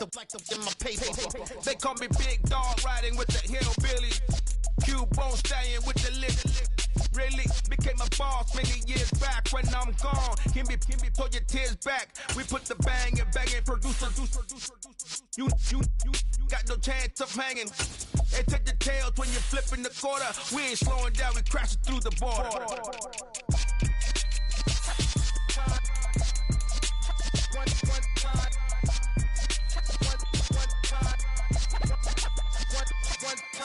in my paper. They call me Big Dog, riding with the hillbillies. Cubone staying with the list. Really became a boss many years back. When I'm gone, can me pull your tears back. We put the bang and producer. You got no chance of hanging. They take your tails when you're flipping the quarter. We ain't slowing down, we crashing through the border.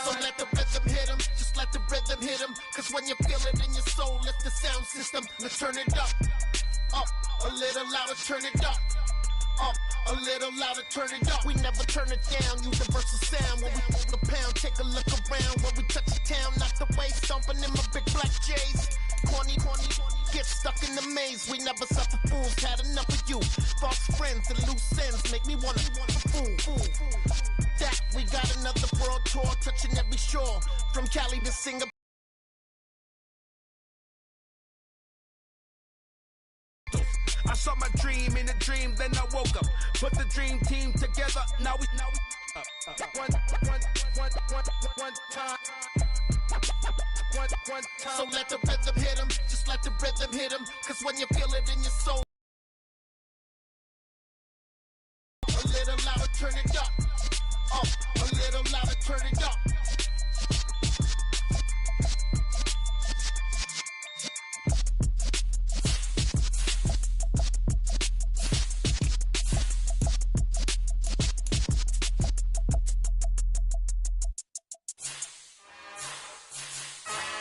So let the rhythm hit him, just let the rhythm hit him. Cause when you feel it in your soul, lift the sound system. Let's turn it up, a little louder, turn it up, a little louder, turn it up. We never turn it down, universal sound. When we move the pound, take a look around. When we touch the town, not the way, stomping in my big black J's. Corny, get stuck in the maze. We never suffer fools, had enough of you. False friends and loose ends make me wanna fool. That we got another world tour, touching every shore, from Cali to Singapore. I saw my dream in a dream, then I woke up. Put the dream team together. Now we one time. So let the rhythm hit him, just let the rhythm hit him. Cause when you feel it in your soul, a little louder, turn it up. A little louder, turn it up.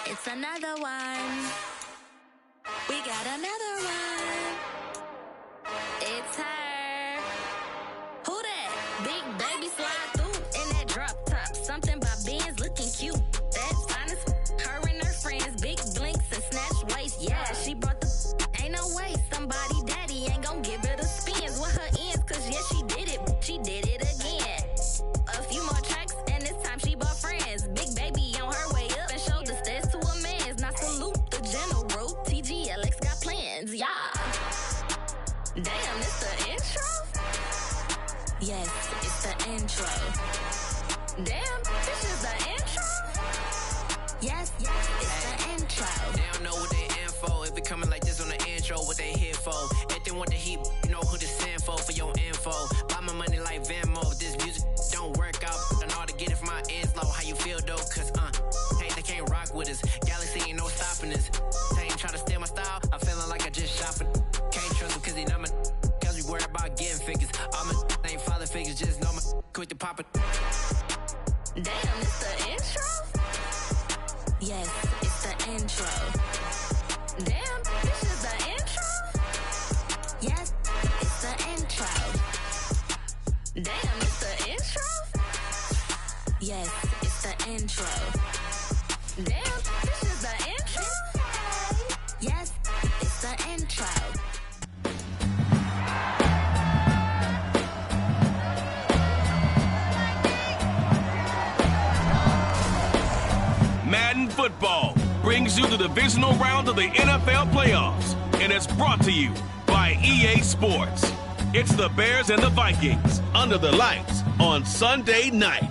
It's another one. We got another one. It's her. Who that? Big baby slide through in that drop top. Something about Benz looking cute. That's fine as her and her friends. Big blinks and snatch waist. Yeah, she brought the. Ain't no way somebody daddy ain't gon' give her the spins with her ends. Cause yeah, she did it. She did it again. A few more tracks and this time she bought friends. Big baby on her way up and showed the stairs to a man's. Now salute the general. TGLX got plans. Yeah. Damn, it's the intro? Yes, it's the intro. Damn, this is the intro? Yes, it's the intro. They don't know what they info. If it coming like this on the intro, what they here for? Everything want the heat, you know who to send for your info. Buy my money like Venmo. This music don't work out. I know how to get it from my ends low. How you feel though? Cause hey, they can't rock with us. Galaxy ain't no stopping us. They ain't try to steal my style. I'm feeling like I just shot for. Can't trust him cause he not my. Cause we worried about getting figures. All my ain't father figures, just know my quick to pop it. Damn, it's the intro? Yes, it's the intro. Damn, this is the intro? Yes, it's the intro. Damn, it's the intro? Yes, it's the intro. Damn, this is the intro? Yes, it's the intro. Madden Football brings you the divisional round of the NFL playoffs, and it's brought to you by EA Sports. It's the Bears and the Vikings under the lights on Sunday night.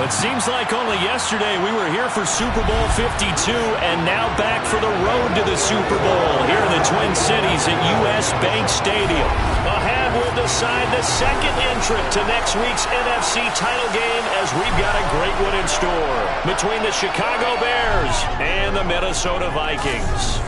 It seems like only yesterday we were here for Super Bowl 52 and now back for the road to the Super Bowl here in the Twin Cities at US Bank Stadium. The hand will decide the second entrant to next week's NFC title game as we've got a great one in store between the Chicago Bears and the Minnesota Vikings.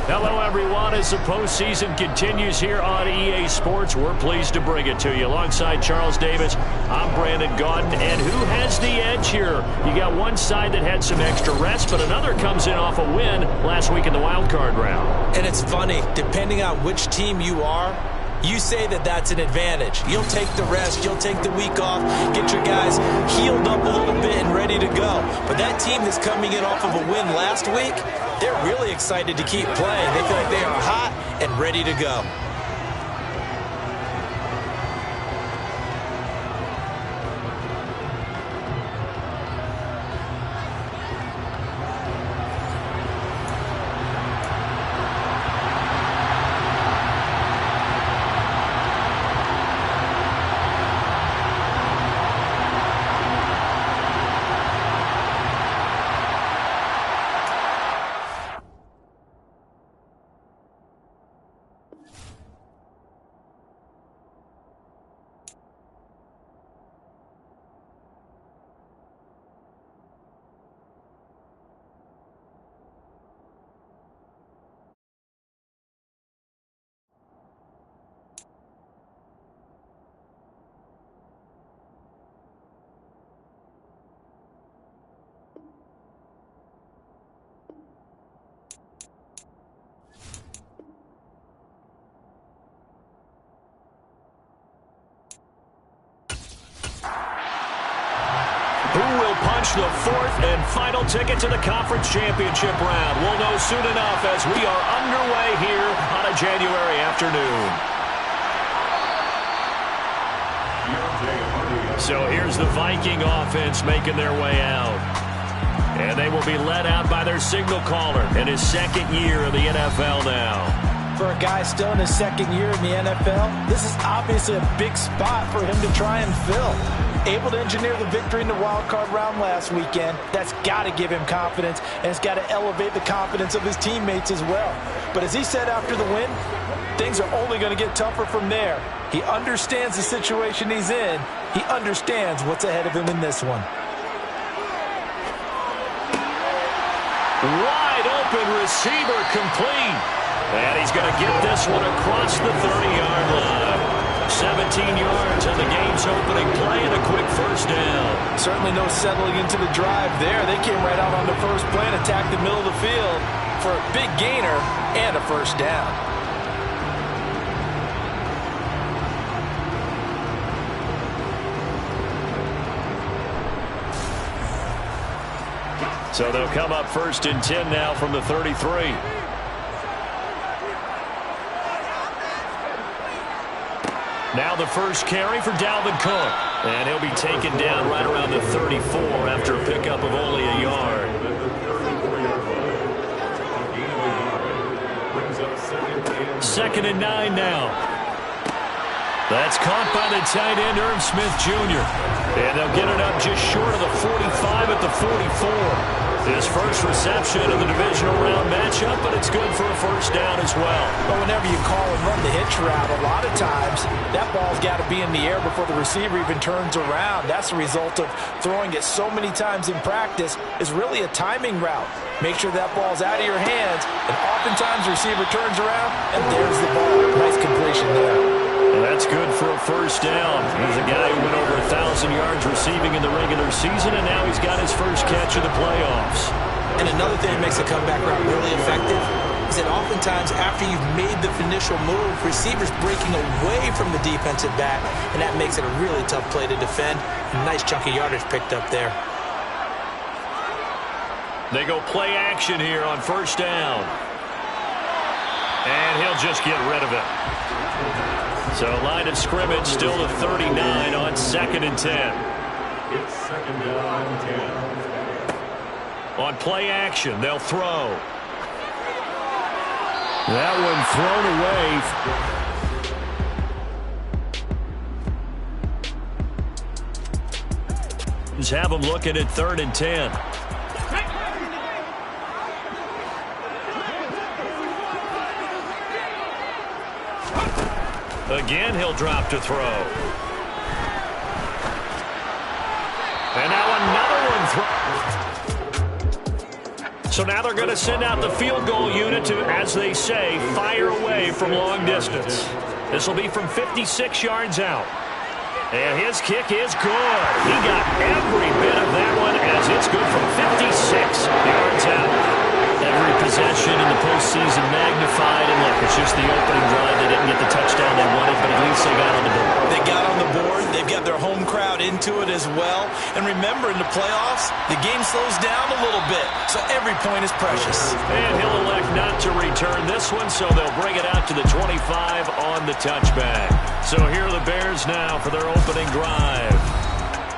Hello, everyone. As the postseason continues here on EA Sports, we're pleased to bring it to you. Alongside Charles Davis, I'm Brandon Gaudin. And who has the edge here? You got one side that had some extra rest, but another comes in off a win last week in the wild card round. And it's funny, depending on which team you are, you say that that's an advantage. You'll take the rest, you'll take the week off, get your guys healed up a little bit and ready to go. But that team that's coming in off of a win last week, they're really excited to keep playing. They feel like they are hot and ready to go. the fourth and final ticket to the conference championship round. We'll know soon enough as we are underway here on a January afternoon. So here's the Viking offense making their way out. And they will be led out by their signal caller in his second year of the NFL now. For a guy still in his second year in the NFL, this is obviously a big spot for him to try and fill. Able to engineer the victory in the wild card round last weekend, that's got to give him confidence, and it's got to elevate the confidence of his teammates as well. But as he said after the win, things are only going to get tougher from there. He understands the situation he's in. He understands what's ahead of him in this one. Wide open receiver complete. And he's going to get this one across the 30-yard line. 17 yards on the game's opening play and a quick first down. Certainly no settling into the drive there. They came right out on the first play and attacked the middle of the field for a big gainer and a first down. So they'll come up 1st and 10 now from the 33. Now the first carry for Dalvin Cook. And he'll be taken down right around the 34 after a pickup of only a yard. Second and 9 now. That's caught by the tight end, Irv Smith Jr. And they'll get it up just short of the 45 at the 44. His first reception of the divisional round matchup, but it's good for a first down as well. But whenever you call and run the hitch route, a lot of times that ball's got to be in the air before the receiver even turns around. That's the result of throwing it so mmany times in practice is really a timing route. Make sure that ball's out of your hands, and oftentimes the receiver turns around, and there's the ball. Nice completion there. And that's good for a first down. He's a guy who went over 1,000 yards receiving in the regular season, and now he's got his first catch of the playoffs. And another thing that makes a comeback route really effective is that oftentimes after you've made the initial move, receivers breaking away from the defensive back, and that makes it a really tough play to defend. A nice chunk of yardage picked up there. They go play action here on first down. And he'll just get rid of it. So line of scrimmage still to 39 on 2nd and 10. It's 2nd down and 10. On play action, they'll throw. That one thrown away. Just have them looking at 3rd and 10. Again, he'll drop to throw. And now another one. So now they're going to send out the field goal unit to, as they say, fire away from long distance. This will be from 56 yards out. And his kick is good. He got every bit of that one as it's good from 56 yards out. Every possession in the postseason magnified, and look, it's just the opening drive. They didn't get the touchdown they wanted, but at least they got on the board. They got on the board. They've got their home crowd into it as well. And remember, in the playoffs, the game slows down a little bit, so every point is precious. And he'll elect not to return this one, so they'll bring it out to the 25 on the touchback. So here are the Bears now for their opening drive.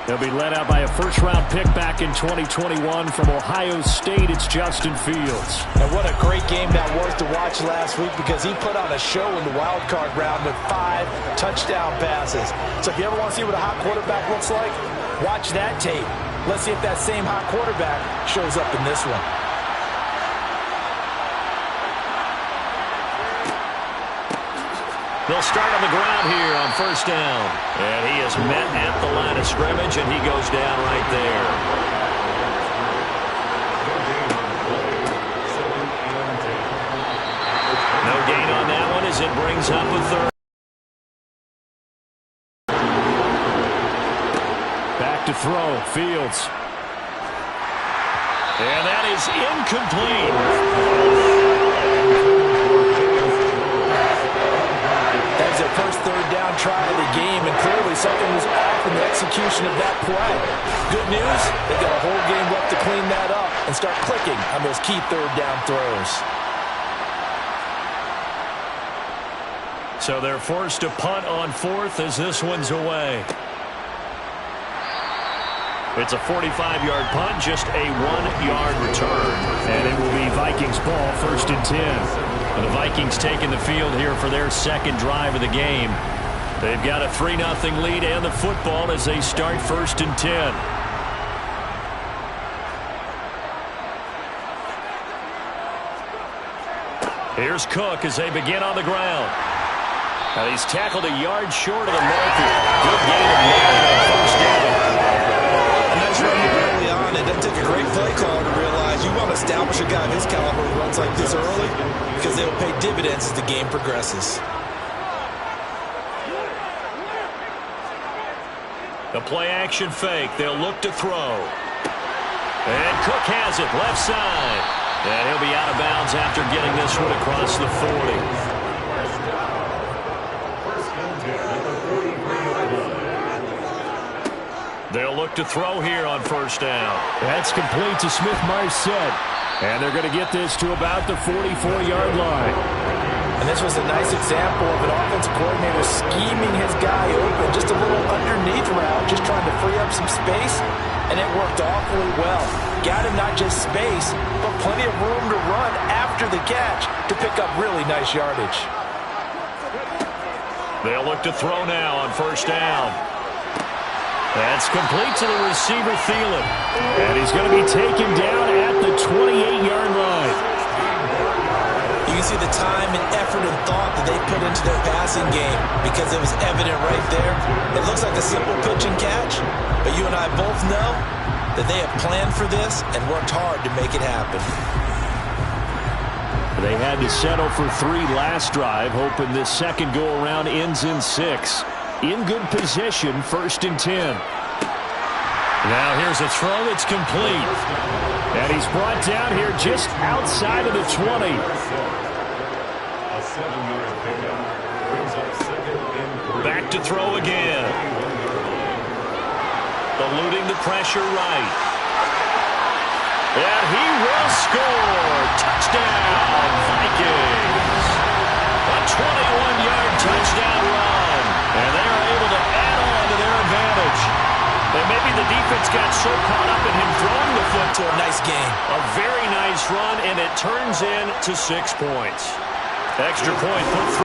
They'll be led out by a first-round pick back in 2021 from Ohio State. It's Justin Fields. And what a great game that was to watch last week because he put on a show in the wild card round with 5 touchdown passes. So if you ever want to see what a hot quarterback looks like, watch that tape. Let's see if that same hot quarterback shows up in this one. They'll start on the ground here on first down. And he is met at the line of scrimmage, and he goes down right there. No gain on that one as it brings up a third. Back to throw, Fields. And that is incomplete. That was their first third down try of the game, and clearly something was off in the execution of that play. Good news, they got a whole game left to clean that up and start clicking on those key third down throws. So they're forced to punt on fourth as this one's away. It's a 45-yard punt, just a 1-yard return. And it will be Vikings ball, 1st and 10. The Vikings taking the field here for their second drive of the game. They've got a 3-0 lead and the football as they start 1st and 10. Here's Cook as they begin on the ground. Now he's tackled a yard short of the marker. Good gain of 9 on 1st down. Nice run early on. It doesn't take a great play caller to realize you want to establish a guy of his caliber who runs like this early because they will pay dividends as the game progresses. The play-action fake. They'll look to throw. And Cook has it, left side. And he'll be out of bounds after getting this one across the 40. They'll look to throw here on 1st down. That's complete to Smith-Marsette. And they're going to get this to about the 44-yard line. And this was a nice example of an offensive coordinator scheming his guy open. Just a little underneath route, just trying to free up some space. And it worked awfully well. Got him not just space, but plenty of room to run after the catch to pick up really nice yardage. They'll look to throw now on 1st down. That's complete to the receiver, Thielen. And he's going to be taken down at the 28-yard line. You can see the time and effort and thought that they put into their passing game because it was evident right there. It looks like a simple pitch and catch, but you and I both know that they have planned for this and worked hard to make it happen. They had to settle for 3 last drive, hoping this second go-around ends in 6. In good position, 1st and 10. Now here's a throw that's complete. And he's brought down here just outside of the 20. Back to throw again. Eluding the pressure right. And he will score. Touchdown, Vikings. A 21-yard touchdown run. And they are able to add on to their advantage. And maybe the defense got so caught up in him throwing the foot. To a nice game. A very nice run, and it turns into 6 points. Extra point put through.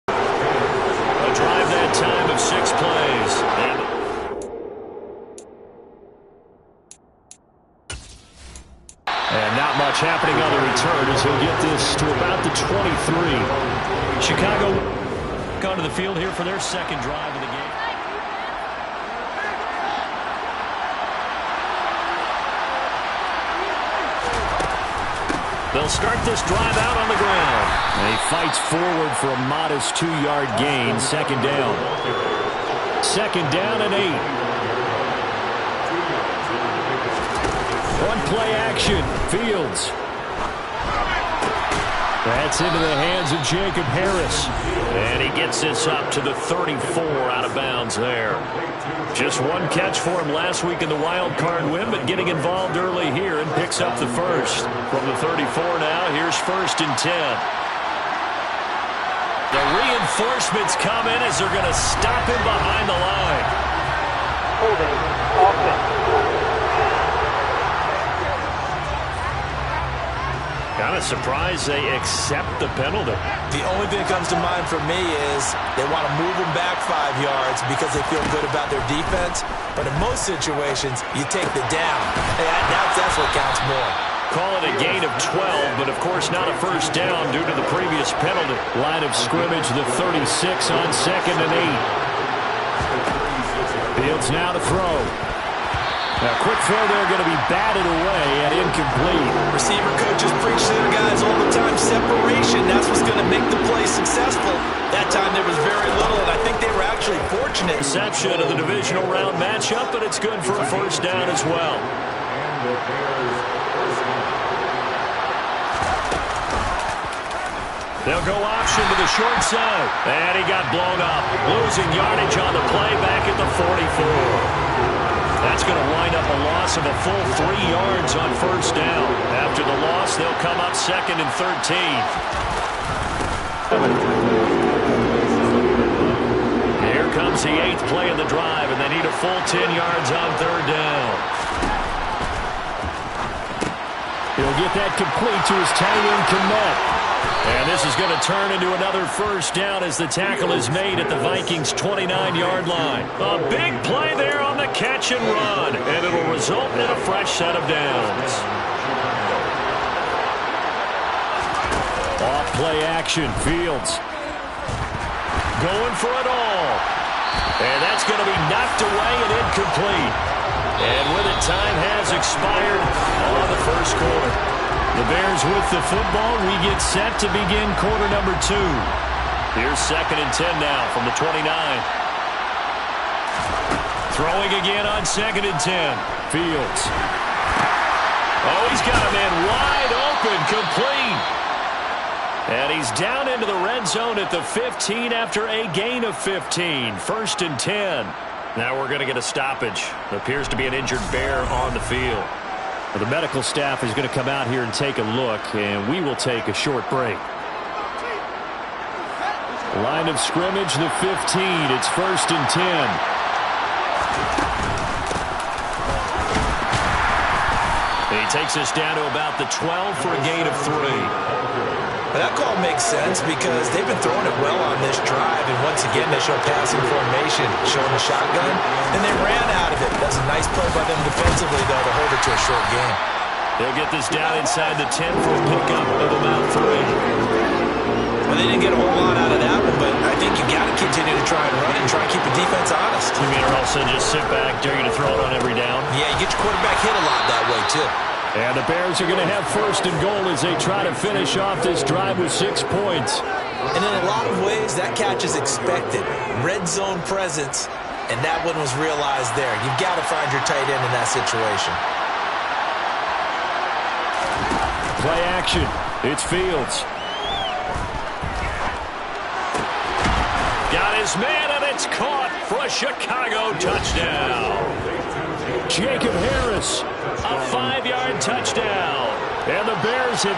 A drive that time of 6 plays. And not much happening on the return as he'll get this to about the 23. Chicago onto the field here for their second drive of the game. They'll start this drive out on the ground. And he fights forward for a modest 2-yard gain. 2nd down. 2nd down and 8. One play action. Fields. That's into the hands of Jacob Harris. And he gets this up to the 34 out of bounds there. Just one catch for him last week in the wild card win, but getting involved early here and picks up the first. From the 34 now, here's 1st and 10. The reinforcements come in as they're going to stop him behind the line. Holding offense. Kind of surprised they accept the penalty. The only thing that comes to mind for me is they want to move them back 5 yards because they feel good about their defense. But in most situations, you take the down. That's what counts more. Call it a gain of 12, but of course not a first down due to the previous penalty. Line of scrimmage, the 36 on 2nd and 8. Fields now to throw. Now, quick throw there, going to be batted away and incomplete. Receiver coaches preach to their guys all the time. Separation, that's what's going to make the play successful. That time there was very little, and I think they were actually fortunate. Reception of the divisional round matchup, but it's good for a first down as well. They'll go option to the short side. And he got blown up. Losing yardage on the play back at the 44. That's going to wind up a loss of a full 3 yards on first down. After the loss, they'll come up 2nd and 13. Here comes the 8th play of the drive, and they need a full 10 yards on 3rd down. He'll get that complete to his tight end, Kmet. And this is going to turn into another first down as the tackle is made at the Vikings' 29-yard line. A big play there on the catch and run, and it'll result in a fresh set of downs. Off play action, Fields. Going for it all. And that's going to be knocked away and incomplete. And with it, time has expired on the first quarter. The Bears with the football. We get set to begin quarter number 2. Here's 2nd and 10 now from the 29. Throwing again on 2nd and 10. Fields. Oh, he's got a man wide open, complete. And he's down into the red zone at the 15 after a gain of 15. 1st and 10. Now we're going to get a stoppage. There appears to be an injured Bear on the field. Well, the medical staff is going to come out here and take a look, and we will take a short break. Line of scrimmage, the 15. It's 1st and 10. He takes us down to about the 12 for a gain of 3. Well, that call makes sense because they've been throwing it well on this drive, and once again they show passing formation, showing the shotgun, and they ran out of it. That's a nice play by them defensively, though, to hold it to a short game. They'll get this down inside the 10 for a pickup of about 3. Well, they didn't get a whole lot out of that one, but I think you got to continue to try and run it and try and keep the defense honest. You mean or also just sit back, dare you to throw it on every down? Yeah, you get your quarterback hit a lot that way, too. And the Bears are going to have 1st and goal as they try to finish off this drive with 6 points. And in a lot of ways, that catch is expected. Red zone presence, and that one was realized there. You've got to find your tight end in that situation. Play action. It's Fields. Got his man, and it's caught for a Chicago touchdown. Jacob Harris, a 5-yard touchdown. And the Bears hit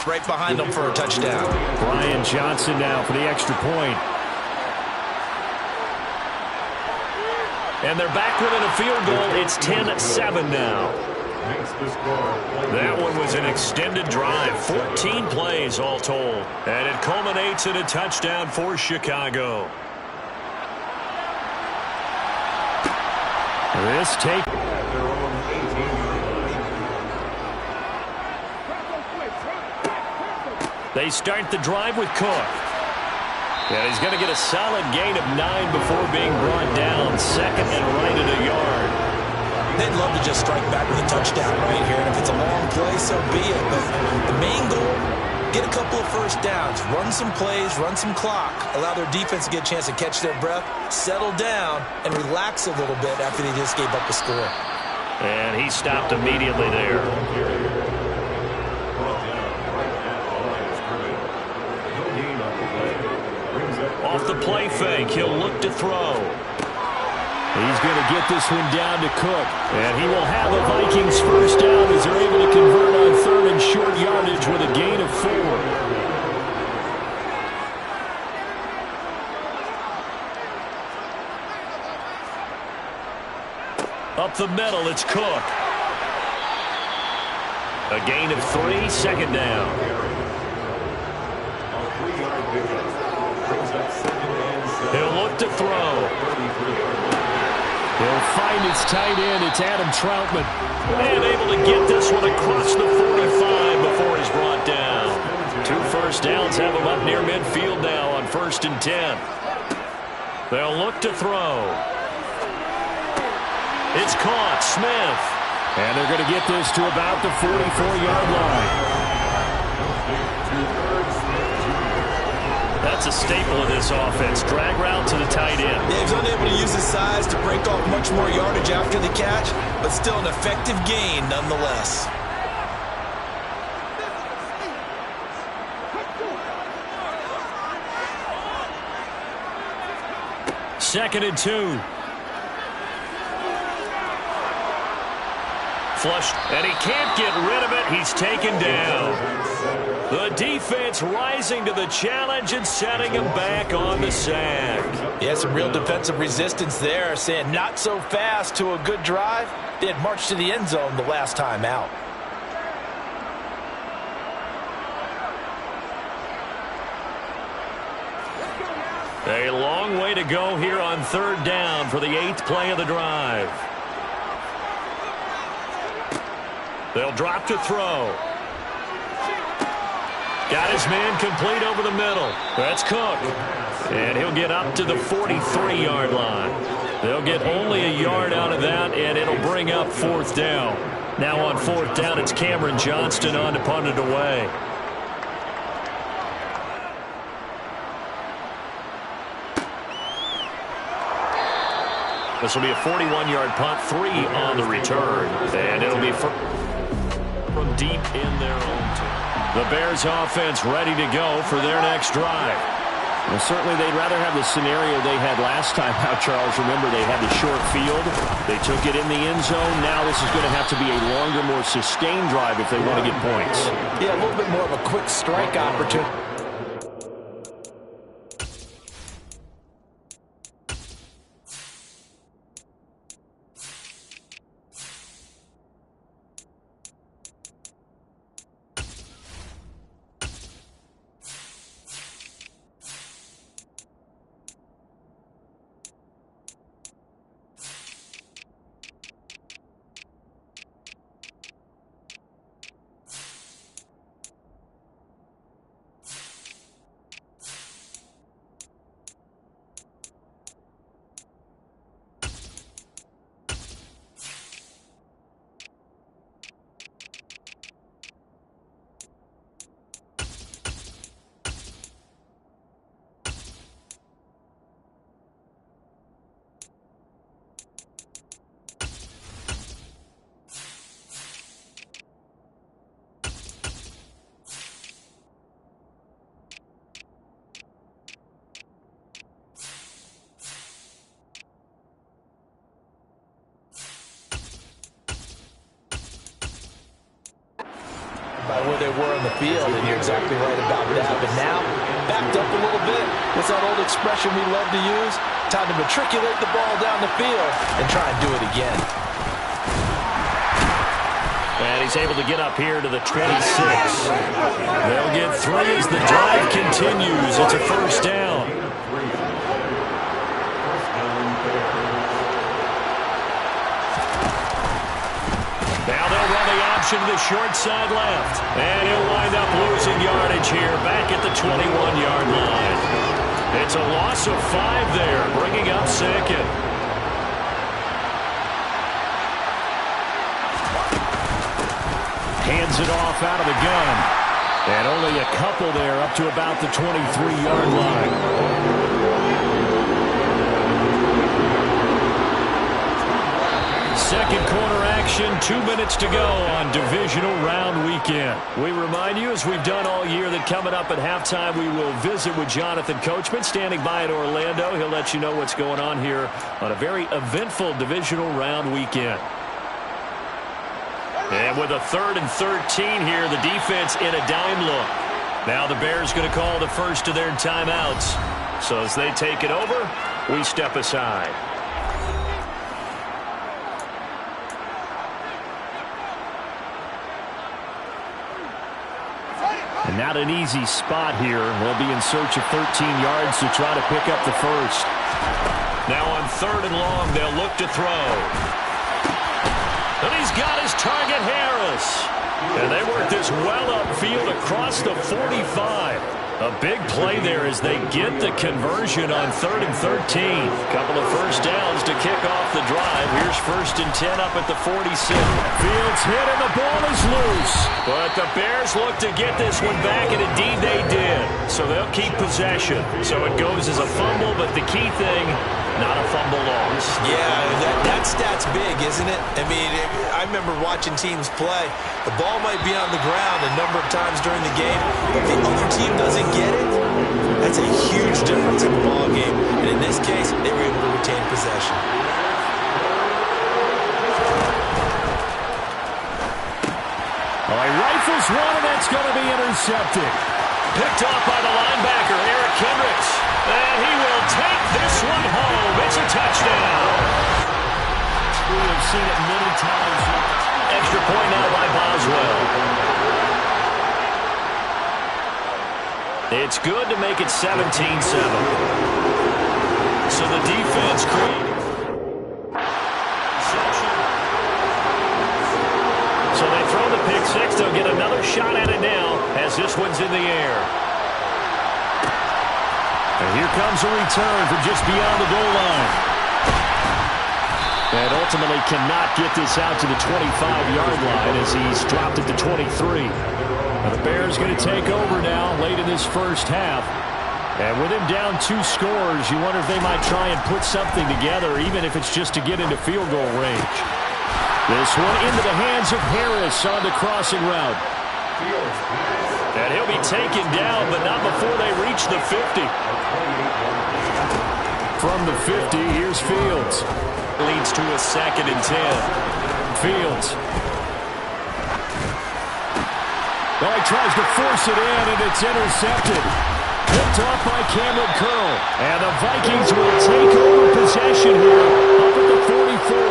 right behind them for a touchdown. Brian Johnson now for the extra point. And they're back within a field goal. It's 10-7 now. That one was an extended drive. 14 plays all told. And it culminates in a touchdown for Chicago. This take. They start the drive with Cook. And he's going to get a solid gain of 9 before being brought down. 2nd and right at a yard. They'd love to just strike back with a touchdown right here. And if it's a long play, so be it. But the main goal, get a couple of first downs. Run some plays, run some clock. Allow their defense to get a chance to catch their breath, settle down, and relax a little bit after they just gave up the score. And he stopped immediately there. Off the play fake, he'll look to throw. He's going to get this one down to Cook. And he will have a Vikings first down as they're able to convert on 3rd and short yardage with a gain of 4. Up the middle, it's Cook. A gain of 3, 2nd down. He'll look to throw. He'll find his tight end. It's Adam Troutman. And able to get this one across the 45 before he's brought down. 2 first downs have him up near midfield now on 1st and 10. They'll look to throw. It's caught. Smith. And they're going to get this to about the 44-yard line. That's a staple of this offense. Drag route to the tight end. Yeah, he's unable to use his size to break off much more yardage after the catch, but still an effective gain nonetheless. 2nd and 2. Flushed, and he can't get rid of it. He's taken down. The defense rising to the challenge and setting him back on the sack. Yeah, some real defensive resistance there, saying not so fast to a good drive. They had marched to the end zone the last time out. A long way to go here on 3rd down for the 8th play of the drive. They'll drop to throw. Got his man complete over the middle. That's Cook. And he'll get up to the 43-yard line. They'll get only a yard out of that, and it'll bring up 4th down. Now on 4th down, it's Cameron Johnston on to punt it away. This will be a 41-yard punt, 3 on the return. And it'll be from deep in their own team. The Bears offense ready to go for their next drive. Well, certainly they'd rather have the scenario they had last time out, Charles. Remember, they had the short field. They took it in the end zone. Now this is going to have to be a longer, more sustained drive if they want to get points. Yeah, a little bit more of a quick strike opportunity. By where they were on the field, and you're exactly right about that. But now, backed up a little bit. What's that old expression we love to use? Time to matriculate the ball down the field and try and do it again. And he's able to get up here to the 26. They'll get 3 as the drive continues. It's a 1st down. Now they'll run the option to the short side left. And he'll wind up losing yardage here back at the 21-yard line. It's a loss of 5 there, bringing up 2nd. Hands it off out of the gun. And only a couple there up to about the 23-yard line. Second quarter action, 2 minutes to go on divisional round weekend. We remind you, as we've done all year, that coming up at halftime, we will visit with Jonathan Coachman, standing by in Orlando. He'll let you know what's going on here on a very eventful divisional round weekend. And with a 3rd and 13 here, the defense in a dime look. Now the Bears going to call the first of their timeouts. So as they take it over, we step aside. And not an easy spot here. They'll be in search of 13 yards to try to pick up the first. Now on 3rd and long, they'll look to throw. And he's got his target, Harris. And they work this well upfield across the 45. A big play there as they get the conversion on 3rd and 13. Couple of first downs to kick off the drive. Here's 1st and 10 up at the 46. Fields hit and the ball is loose. But the Bears look to get this one back, and indeed they did. So they'll keep possession. So it goes as a fumble, but the key thing, not a fumble loss. Yeah, that stat's big, isn't it? I mean, I remember watching teams play. The ball might be on the ground a number of times during the game, but if the other team doesn't get it, That's a huge difference in the ball game, and in this case, they were able to retain possession. Oh, he rifles one, and that's going to be intercepted. Picked off by the linebacker, Eric Kendricks. And he will take this one home. It's a touchdown. We have seen it many times. Extra point now by Boswell. It's good to make it 17-7. So the defense created. So they throw the pick six. They'll get another shot at it now as this one's in the air. And here comes a return from just beyond the goal line. And ultimately cannot get this out to the 25-yard line as he's dropped it to 23. Now the Bears going to take over now late in this first half. And with him down 2 scores, you wonder if they might try and put something together, even if it's just to get into field goal range. This one into the hands of Harris on the crossing route. And he'll be taken down, but not before they reach the 50. From the 50, here's Fields. Leads to a 2nd and 10. Fields. Oh, he tries to force it in, and it's intercepted. Picked off by Cameron Curl. And the Vikings will take over possession here up at the 44.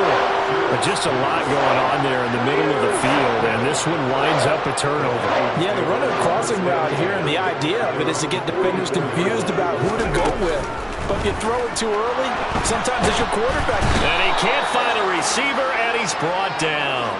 But just a lot going on there in the middle of the field, and this one winds up a turnover. Yeah, the runner crossing route here, and the idea of it is to get defenders confused about who to go with. But if you throw it too early, sometimes it's your quarterback. And he can't find a receiver, and he's brought down.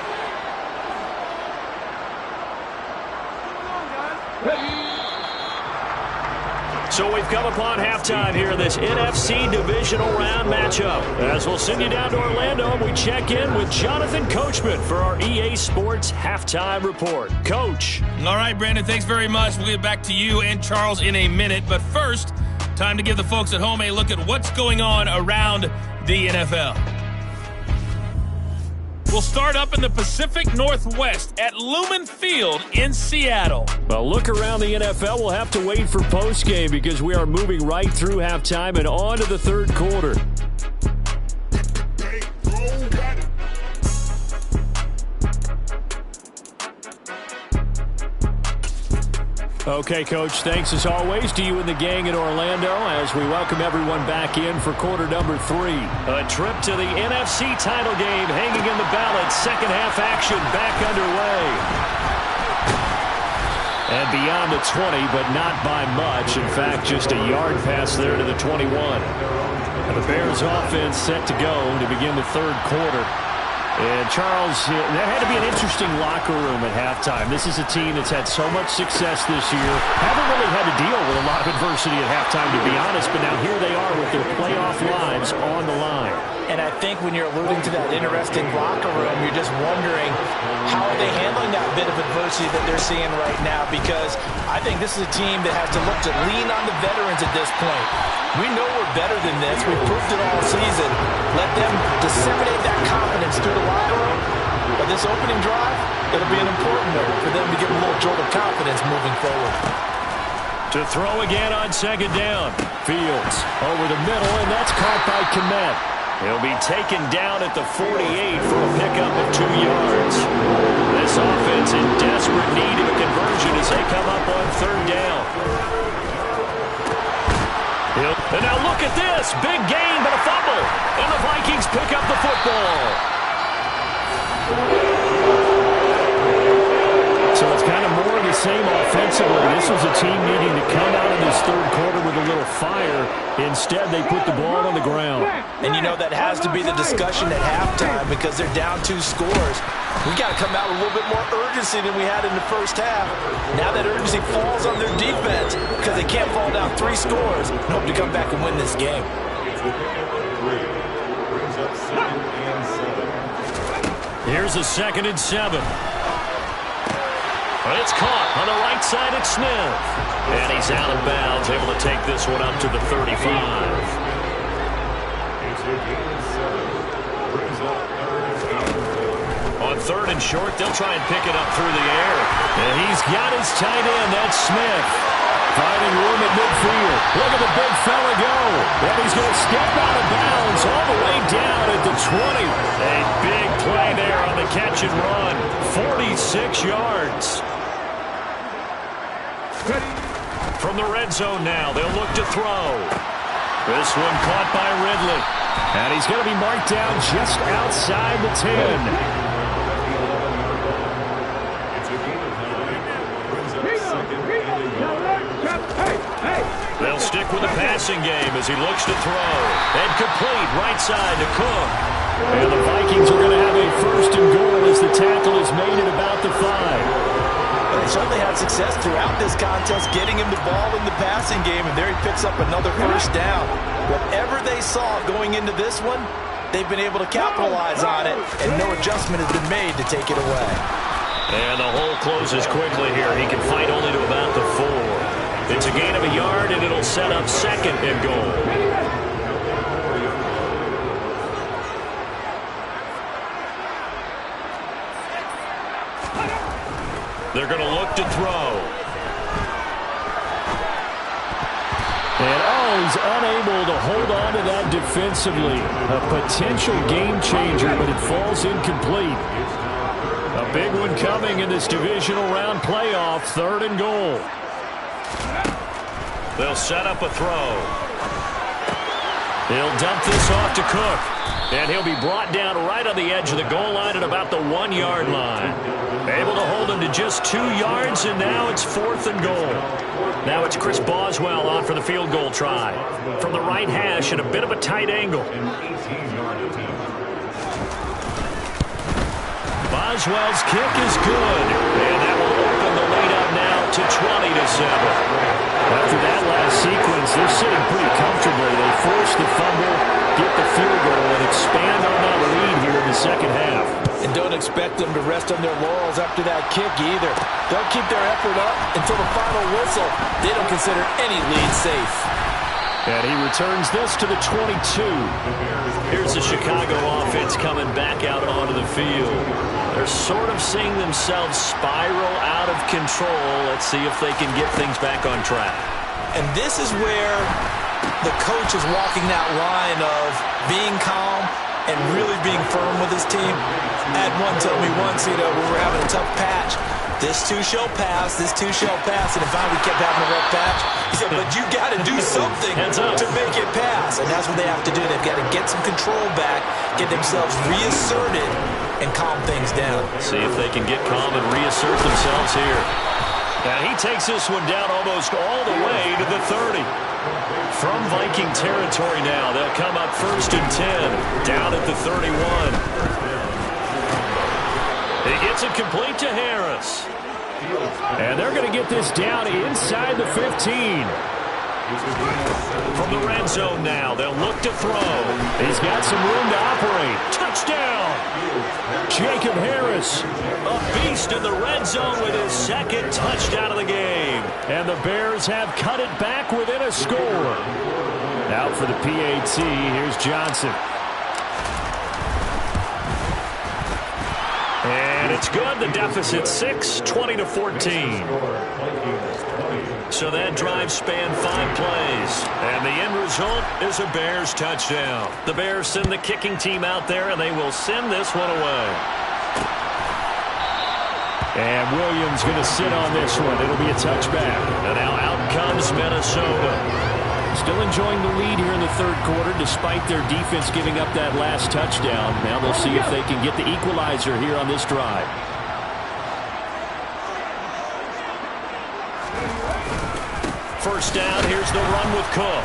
So we've come upon halftime here in this NFC Divisional Round matchup. As we'll send you down to Orlando, we check in with Jonathan Coachman for our EA Sports Halftime Report. Coach. All right, Brandon, thanks very much. We'll get back to you and Charles in a minute. But first, time to give the folks at home a look at what's going on around the NFL. We'll start up in the Pacific Northwest at Lumen Field in Seattle. Well, look around the NFL. We'll have to wait for postgame because we are moving right through halftime and on to the third quarter. Okay, Coach, thanks as always to you and the gang in Orlando as we welcome everyone back in for quarter number 3. A trip to the NFC title game hanging in the balance. Second half action back underway. And beyond the 20, but not by much. In fact, just a yard pass there to the 21. And the Bears offense set to go to begin the third quarter. And, Charles, that had to be an interesting locker room at halftime. This is a team that's had so much success this year. Haven't really had to deal with a lot of adversity at halftime, to be honest. But now here they are with their playoff lives on the line. And I think when you're alluding to that interesting locker room, you're just wondering how are they handling that bit of adversity that they're seeing right now, because I think this is a team that has to look to lean on the veterans at this point. We know we're better than this. We've proved it all season. Let them disseminate that confidence through the locker room. But this opening drive, it'll be an important one for them to give them a little jolt of confidence moving forward. To throw again on second down. Fields over the middle, and that's caught by Kmet. He'll be taken down at the 48 for a pickup of 2 yards. This offense in desperate need of a conversion as they come up on third down. And now look at this. Big gain, but a fumble. And the Vikings pick up the football. So it's kind of more of the same offensively. This was a team needing to come out of this third quarter with a little fire. Instead, they put the ball on the ground. And you know that has to be the discussion at halftime because they're down 2 scores. We got to come out with a little bit more urgency than we had in the first half. Now that urgency falls on their defense because they can't fall down 3 scores and hope to come back and win this game. Here's a 2nd and 7. It's caught on the right side at Smith. And he's out of bounds, able to take this one up to the 35. On 3rd and short, they'll try and pick it up through the air. And he's got his tight end, that's Smith. Finding room at midfield. Look at the big fella go. And he's going to step out of bounds all the way down at the 20. A big play there on the catch and run. 46 yards. From the red zone now, they'll look to throw. This one caught by Ridley. And he's going to be marked down just outside the 10. They'll stick with the passing game as he looks to throw. And complete right side to Cook. And the Vikings are going to have a first and goal as the tackle is made at about the 5. They certainly had success throughout this contest getting him the ball in the passing game, and there he picks up another first down. Whatever they saw going into this one, they've been able to capitalize on it, and no adjustment has been made to take it away. And the hole closes quickly here. He can fight only to about the 4. It's a gain of a yard, and it'll set up second and goal. They're going to look to throw. And, he's unable to hold on to that defensively. A potential game changer, but it falls incomplete. A big one coming in this divisional round playoff, 3rd and goal. They'll set up a throw. He'll dump this off to Cook. And he'll be brought down right on the edge of the goal line at about the 1-yard line. Able to hold him to just 2 yards, and now it's 4th and goal. Now it's Chris Boswell on for the field goal try. From the right hash at a bit of a tight angle. Boswell's kick is good. And that will open the lead up now to 20-7. After that last sequence, they're sitting pretty comfortably. They force the fumble, get the field goal, and expand on that lead here in the second half. And don't expect them to rest on their laurels after that kick either. They'll keep their effort up until the final whistle. They don't consider any lead safe. And he returns this to the 22. Here's the Chicago offense coming back out onto the field. They're sort of seeing themselves spiral out of control. Let's see if they can get things back on track. And this is where the coach is walking that line of being calm and really being firm with his team. I had one tell me once, when we were having a tough patch, this too shall pass, this too shall pass. And if we kept having a rough patch, he said, but you got to do something to make it pass. And that's what they have to do. They've got to get some control back, get themselves reasserted, and calm things down. See if they can get calm and reassert themselves here. Now he takes this one down almost all the way to the 30. From Viking territory now, they'll come up 1st and 10, down at the 31. He gets it complete to Harris. And they're going to get this down inside the 15. From the red zone now, they'll look to throw. He's got some room to operate. Touchdown! Jacob Harris, a beast in the red zone with his 2nd touchdown of the game. And the Bears have cut it back within a score. Out for the PAT, here's Johnson. And it's good. The deficit 6, 20-14. So that drive spanned 5 plays. And the end result is a Bears touchdown. The Bears send the kicking team out there, and they will send this one away. And Williams going to sit on this one. It'll be a touchback. And now out comes Minnesota. Still enjoying the lead here in the 3rd quarter despite their defense giving up that last touchdown. Now they'll see if they can get the equalizer here on this drive. First down, here's the run with Cook.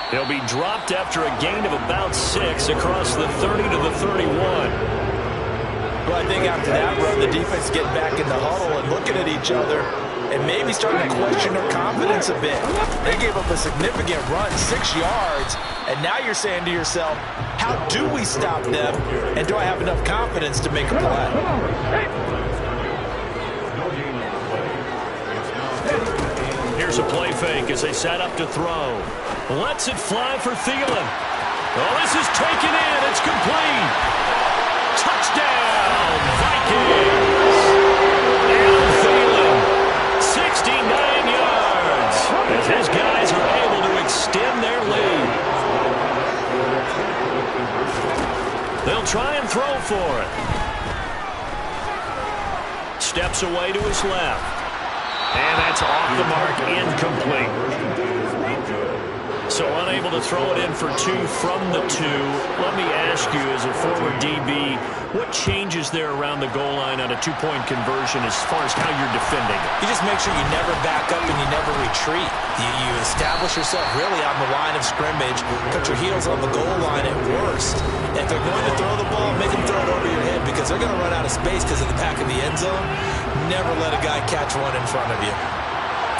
He'll be dropped after a gain of about 6 across the 30 to the 31. Well, I think after that run, the defense getting back in the huddle and looking at each other and maybe starting to question their confidence a bit. They gave up a significant run, 6 yards, and now you're saying to yourself, how do we stop them, and do I have enough confidence to make a play? Here's a play fake as they set up to throw. Lets it fly for Thielen. Oh, this is taken in. It's complete. Touchdown, Vikings. And Thielen, 69 yards. throw for it. Steps away to his left. And that's off the mark, incomplete. So unable to throw it in for 2 from the 2. Let me ask you, as a former DB, what changes there around the goal line on a 2-point conversion as far as how you're defending it? You just make sure you never back up and you never retreat. You establish yourself really on the line of scrimmage, put your heels on the goal line at worst. If they're going to throw the ball, make them throw it over your head because they're going to run out of space because of the back of the end zone. Never let a guy catch one in front of you.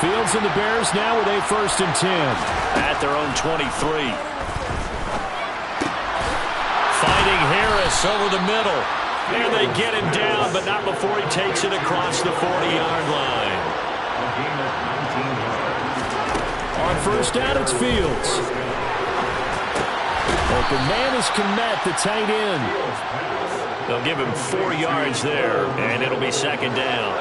Fields and the Bears now with a 1st and 10 at their own 23. Fighting Harris over the middle. And they get him down, but not before he takes it across the 40-yard line. On 1st down, it's Fields. Open man is Kmet, the tight end. They'll give him 4 yards there, and it'll be 2nd down.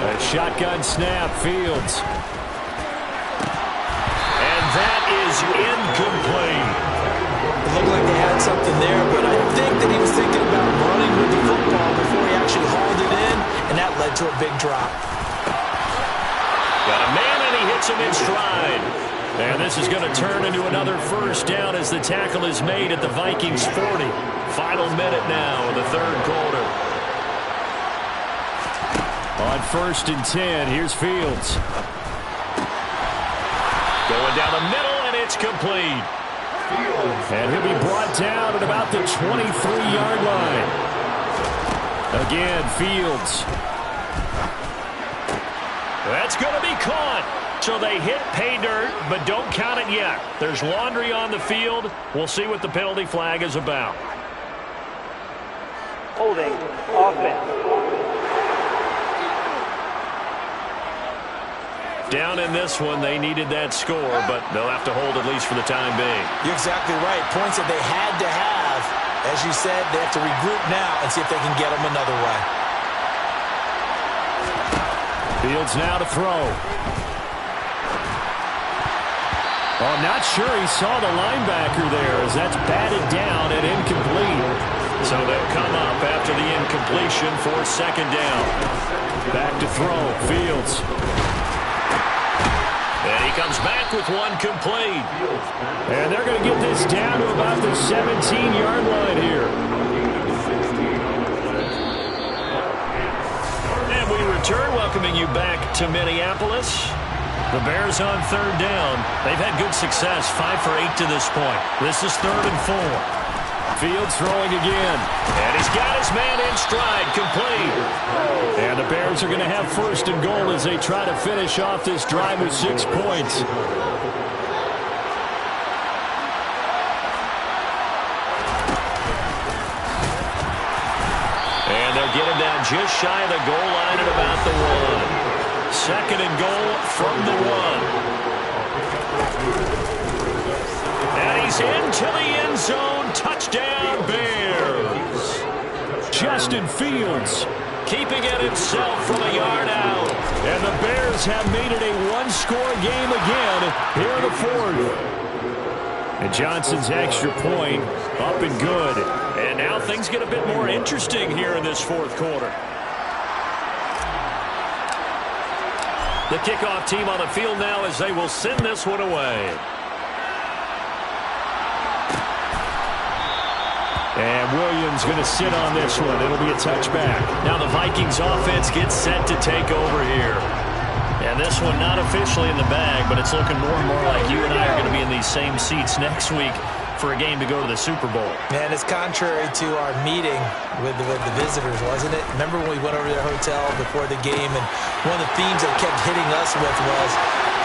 A shotgun snap, Fields. And that is incomplete. It looked like they had something there, but I think that he was thinking about running with the football before he actually hauled it in, and that led to a big drop. Got a man, and he hits him in stride. And this is going to turn into another 1st down as the tackle is made at the Vikings 40. Final minute now in the 3rd quarter. On 1st and 10, here's Fields. Going down the middle, and it's complete. And he'll be brought down at about the 23-yard line. Again, Fields. That's going to be caught. So they hit pay dirt, but don't count it yet. There's laundry on the field. We'll see what the penalty flag is about. Holding. Offense. Down in this one, they needed that score, but they'll have to hold at least for the time being. You're exactly right. Points that they had to have. As you said, they have to regroup now and see if they can get them another way. Fields now to throw. Oh, I'm not sure he saw the linebacker there as that's batted down and incomplete. So they'll come up after the incompletion for 2nd down. Back to throw, Fields. And he comes back with one complete. And they're going to get this down to about the 17-yard line here. And we return, welcoming you back to Minneapolis. The Bears on 3rd down. They've had good success, 5 for 8 to this point. This is 3rd and 4. Fields throwing again. And he's got his man in stride, complete. And the Bears are going to have 1st and goal as they try to finish off this drive with 6 points. And they'll get him down just shy of the goal line at about the 1. 2nd and goal from the 1. And he's into the end zone. Touchdown, Bears. Justin Fields keeping it himself from a yard out. And the Bears have made it a 1-score game again here in the 4th. And Johnson's extra point up and good. And now things get a bit more interesting here in this 4th quarter. The kickoff team on the field now as they will send this one away. And Williams going to sit on this one. It'll be a touchback. Now the Vikings offense gets set to take over here. And this one not officially in the bag, but it's looking more and more like you and I are going to be in these same seats next week for a game to go to the Super Bowl. Man, it's contrary to our meeting with the visitors, wasn't it? Remember when we went over to the hotel before the game, and one of the themes they kept hitting us with was,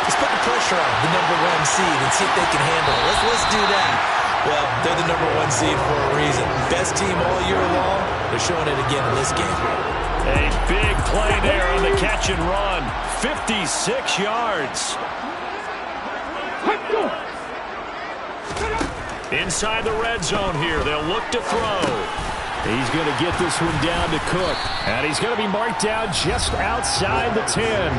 let's put the pressure on the #1 seed and see if they can handle it. Let's do that. Well, they're the #1 seed for a reason. Best team all year long. They're showing it again in this game. A big play there on the catch and run. 56 yards. Inside the red zone here. They'll look to throw. He's going to get this one down to Cook. And he's going to be marked down just outside the 10.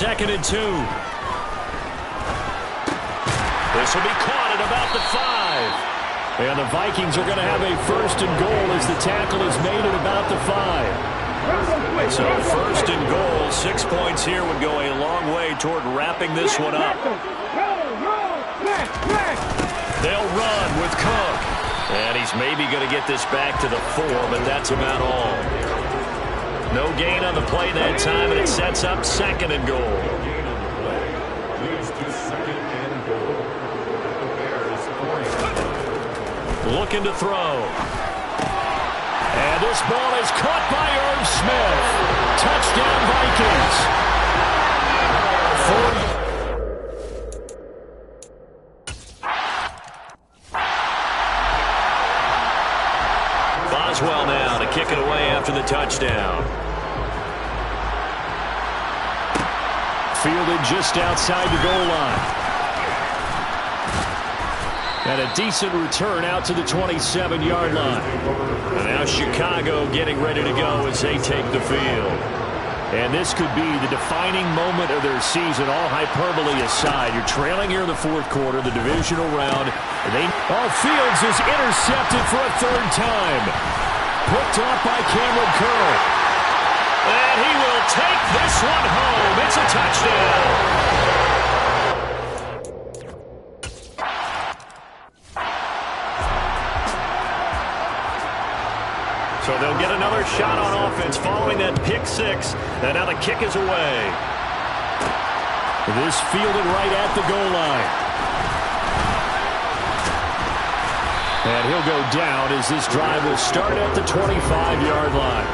2nd and 2. This will be caught at about the 5. And the Vikings are going to have a 1st and goal as the tackle is made at about the 5. So 1st and goal, 6 points here would go a long way toward wrapping this one up. They'll run with Cook. And he's maybe going to get this back to the 4, but that's about all. No gain on the play that time, and it sets up 2nd and goal. Looking to throw. And this ball is caught by Irv Smith. Touchdown, Vikings. Boswell now to kick it away after the touchdown. Fielded just outside the goal line. And a decent return out to the 27-yard line. And now Chicago getting ready to go as they take the field. And this could be the defining moment of their season, all hyperbole aside. You're trailing here in the 4th quarter, the divisional round. Fields is intercepted for a 3rd time. Picked off by Cameron Curl. And he will take this one home. It's a touchdown. So they'll get another shot on offense following that pick 6. And now the kick is away. This fielded right at the goal line. And he'll go down as this drive will start at the 25-yard line.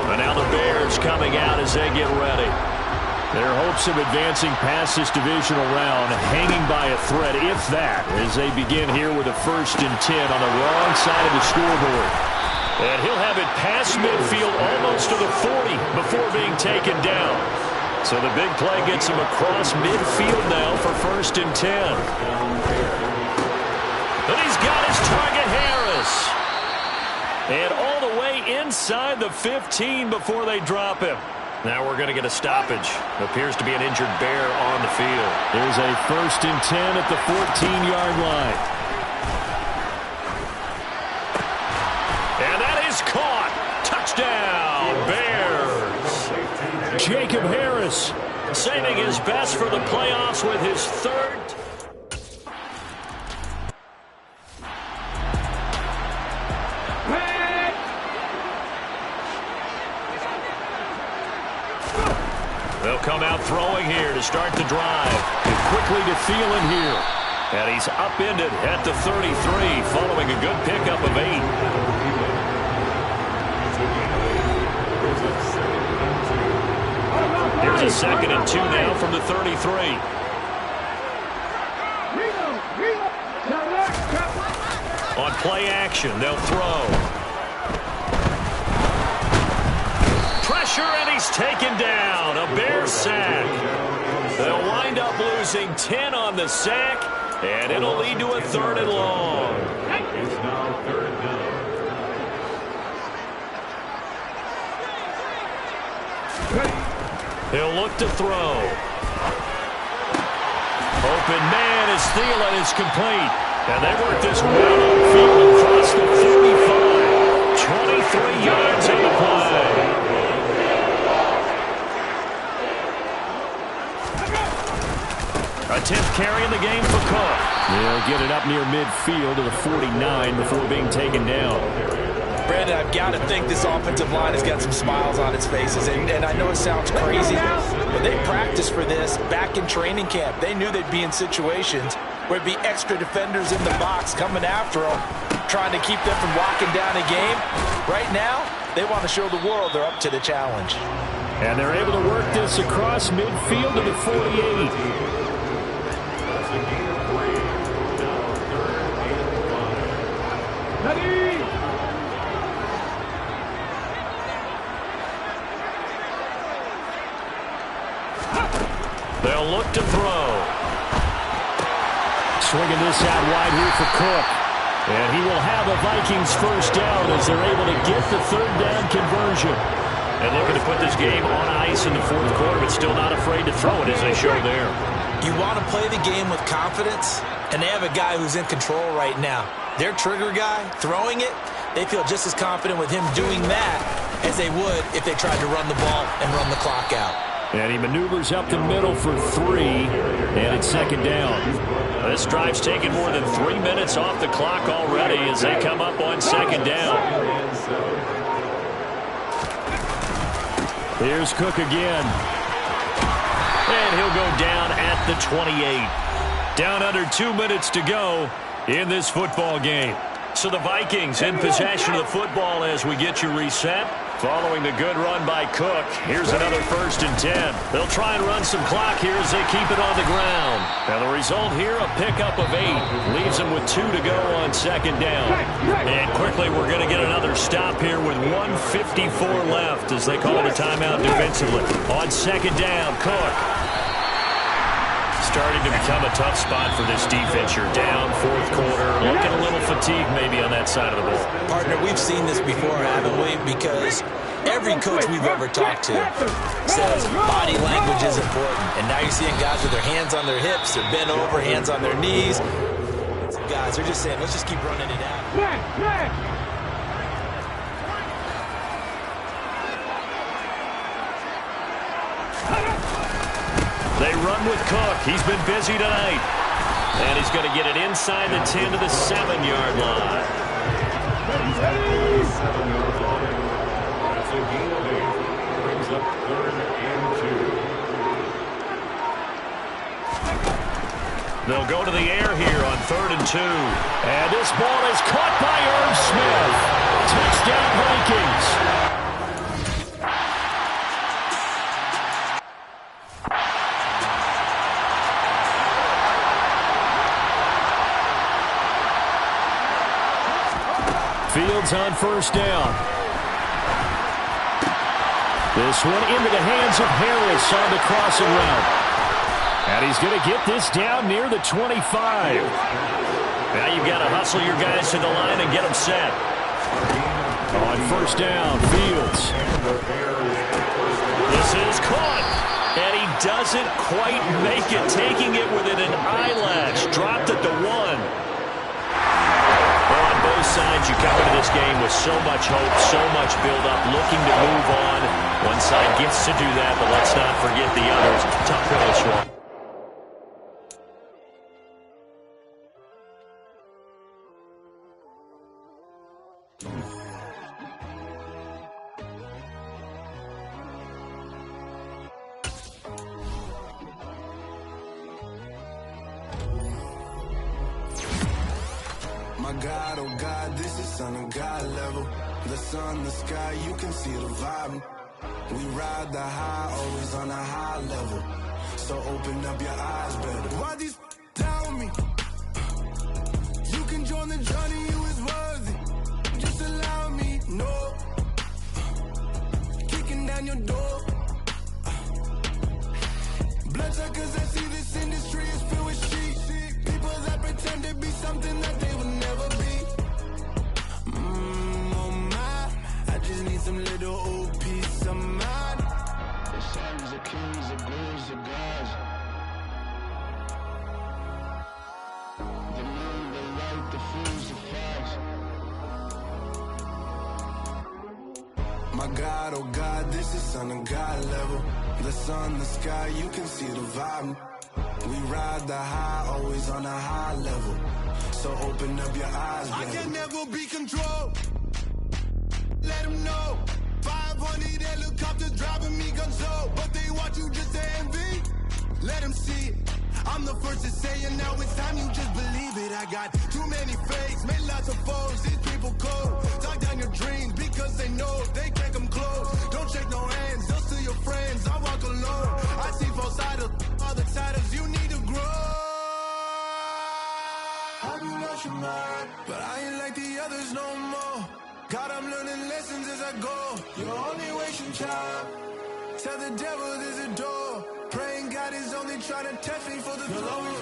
And now the Bears coming out as they get ready. Their hopes of advancing past this divisional round hanging by a thread, if that, as they begin here with a 1st and 10 on the wrong side of the scoreboard. And he'll have it past midfield almost to the 40 before being taken down. So the big play gets him across midfield now for 1st and 10. And he's got his target, Harris. And all the way inside the 15 before they drop him. Now we're going to get a stoppage. Appears to be an injured Bear on the field. There's a 1st and 10 at the 14-yard line. And that is caught. Touchdown, Bears. Jacob Harris saving his best for the playoffs with his 3rd. They'll come out throwing here to start the drive. And quickly to Thielen here. And he's upended at the 33 following a good pickup of 8. Here's a 2nd and 2 now from the 33. On play action, they'll throw. Pressure, and he's taken down. A Bear sack. They'll wind up losing 10 on the sack, and it'll lead to a 3rd and long. It's now 3rd down. He'll look to throw. Open man as Thielen is complete. And they work this well upfield across the 35. 23 yards on the play. A 10th carry in the game for Cook. They'll get it up near midfield to the 49 before being taken down. Brandon, I've got to think this offensive line has got some smiles on its faces. And I know it sounds crazy, but they practiced for this back in training camp. They knew they'd be in situations where there'd be extra defenders in the box coming after them, trying to keep them from locking down a game. Right now, they want to show the world they're up to the challenge. And they're able to work this across midfield to the 48. They'll look to throw. Swinging this out wide here for Cook. And he will have a Vikings 1st down as they're able to get the 3rd down conversion. And looking to put this game on ice in the fourth quarter, but still not afraid to throw it as they show there. You want to play the game with confidence, and they have a guy who's in control right now. Their trigger guy, throwing it, they feel just as confident with him doing that as they would if they tried to run the ball and run the clock out. And he maneuvers up the middle for 3, and it's second down. This drive's taken more than 3 minutes off the clock already as they come up on second down. Here's Cook again. And he'll go down at the 28. Down under 2 minutes to go in this football game. So the Vikings in possession of the football as we get you reset. Following the good run by Cook, here's another 1st and 10. They'll try and run some clock here as they keep it on the ground. Now the result here, a pickup of 8. Leaves them with 2 to go on second down. And quickly we're going to get another stop here with 1:54 left as they call the timeout defensively. On second down, Cook. Starting to become a tough spot for this defense. You're down fourth quarter. Looking a little fatigued maybe on that side of the ball. Partner, we've seen this before, haven't we? Because every coach we've ever talked to says body language is important. And now you're seeing guys with their hands on their hips, they're bent over, hands on their knees. Some guys are just saying, let's just keep running it out. They run with Cook. He's been busy tonight. And he's going to get it inside the 10 to the 7-yard line. They'll go to the air here on 3rd and 2. And this ball is caught by Irv Smith. Touchdown Vikings. Fields on 1st down. This one into the hands of Harris on the crossing route. And he's going to get this down near the 25. Now you've got to hustle your guys to the line and get them set. On 1st down, Fields. This is caught. And he doesn't quite make it, taking it within an eyelash. Dropped at the 1. Both sides, you come into this game with so much hope, so much build-up, looking to move on. One side gets to do that, but let's not forget the others. Tough pill to swallow. God, oh God, this is Son of God level. The sun, the sky, you can see the vibe. We ride the high, always on a high level. So open up your eyes better. Why these tell me? You can join the journey, you is worthy. Just allow me, no. Kicking down your door. Bloodsuckers, I see this industry is filled with sheep. People that pretend to be something that they will never be. Oh my, I just need some little old peace of mind. The sons of kings, the gurus, the gods. The moon, the light, the fools, the facts. My God, oh God, this is Son of God level. The sun, the sky, you can see the vibe. We ride the high, always on a high level. So open up your eyes, baby. I can never be controlled. Let them know. 500 helicopters driving me gunso. But they want you just to envy. Let them see it. I'm the first to say it, now it's time you just believe it. I got too many fakes, made lots of foes. These people cold. Talk down your dreams because they know they can't come close. Don't shake no hands, just to your friends. I walk alone. I see false idols, other titles. You need to grow. Have you lost your mind? But I ain't like the others no more. God, I'm learning lessons as I go. You're only wasting time. Tell the devil there's a door. Praying God is only trying to test me for the glory.